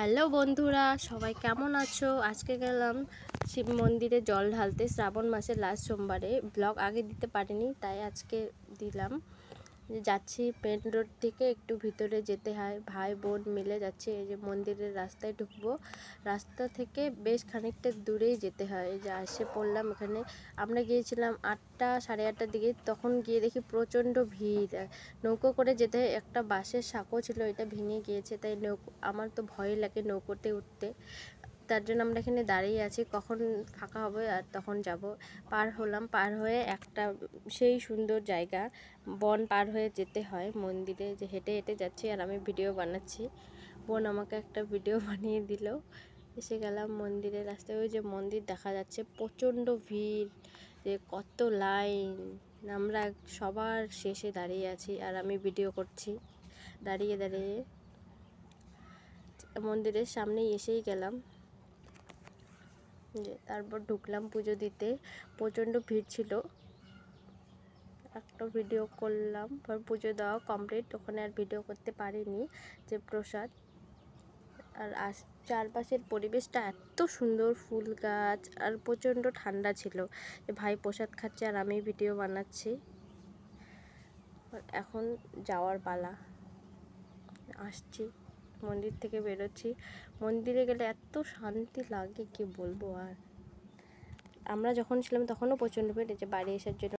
Hello বন্ধুরা, সবাই কেমন আছো? আজকে গেলাম শিব মন্দিরে জল ঢালতে, শ্রাবণ মাসের লাস্ট সোমবারে। ব্লগ আগে দিতে পারিনি, তাই আজকে দিলাম। যাচ্ছি মেন রোড থেকে একটু ভিতরে যেতে হয়, ভাই বোন মিলে যাচ্ছে। এই যে মন্দিরের রাস্তায় ঢুকবো, রাস্তা থেকে বেশ খানিকটা দূরেই যেতে হয়। এই যে এসে পড়লাম এখানে। আমরা গিয়েছিলাম 8টা সাড়ে 8টার দিকে, তখন গিয়ে দেখি প্রচণ্ড ভিড়। নৌকো করে যেতে হয়, একটা বাঁশের সাঁকো ছিল, এটা ভেঙে গিয়েছে, তাই আমার তো ভয় লাগে নৌকোতে উঠতে। তার জন্য আমরা এখানে দাঁড়িয়ে আছি, কখন ফাঁকা হবে আর তখন যাব। পার হলাম, পার হয়ে একটা সেই সুন্দর জায়গা, বন পার হয়ে যেতে হয় মন্দিরে। যে হেঁটে হেঁটে যাচ্ছি আর আমি ভিডিও বানাচ্ছি। বোন আমাকে একটা ভিডিও বানিয়ে দিল। এসে গেলাম মন্দিরের রাস্তায়। ওই যে মন্দির দেখা যাচ্ছে, প্রচণ্ড ভিড়, যে কত লাইন। আমরা সবার শেষে দাঁড়িয়ে আছি আর আমি ভিডিও করছি দাঁড়িয়ে দাঁড়িয়ে। মন্দিরের সামনেই এসেই গেলাম, যে তারপর ঢুকলাম পুজো দিতে। প্রচণ্ড ভিড় ছিল, একটা ভিডিও করলাম। পর পুজো দেওয়া কমপ্লিট, ওখানে আর ভিডিও করতে পারিনি। যে প্রসাদ আর চারপাশের পরিবেশটা এত সুন্দর, ফুল গাছ, আর প্রচণ্ড ঠান্ডা ছিল। ভাই প্রসাদ খাচ্ছে আর আমি ভিডিও বানাচ্ছি। এখন যাওয়ার পালা, আসছি, মন্দির থেকে বেরোচ্ছি। মন্দিরে গেলে এত শান্তি লাগে কি বলবো। আর আমরা যখন ছিলাম তখনও প্রচণ্ড ভিড়, যে বাড়ি আসার জন্য